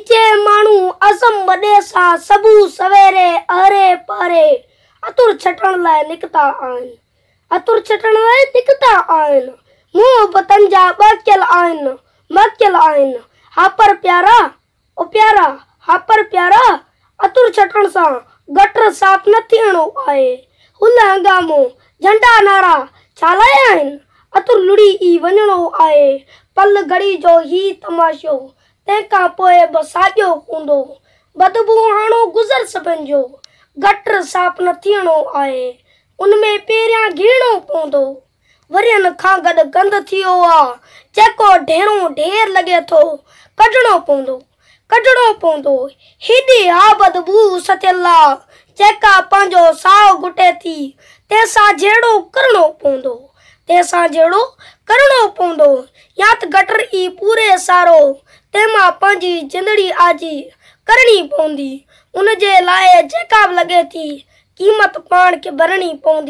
नीचे मानू असम वडे सा सबू सवेरे अरे पारे अतुर छटण लाए निकता आइन। अतुर छटण लाए निकता आइन। मुंह वतन जा मकियल आइन। हापर प्यारा ओ प्यारा हापर प्यारा अतुर छटण सा गटर साफ न थियणो आहे। हुल हंगामो झंडा नारा छालाया आइन। अतुर लुड़ी ई वञणो आहे। पल घड़ी जो ही तमाशो तंहिंखां पोइ बसाॼो हूंदो। बदबू हाणो गुज़र सभिनि जो गटर साफ न थियणो आहे। उनमें पहिरियां घिरणो पवंदो। वरियनि खां गॾु गंद थियो आहे जेको ढेरों ढेर लॻे थो कढणो पवंदो। हेॾी हा बदबू सथियल आहे जेका पंहिंजो साहु घुटे थी तंहिंसां जहिड़ो करणो पवंदो या त गटर ई पूरे सारो तंहिंमां पंहिंजी जिंदड़ी आजी करणी पवंदी। उनजे लाइ जेका बि लॻे थी क़ीमत पाण खे भरणी पवंदी।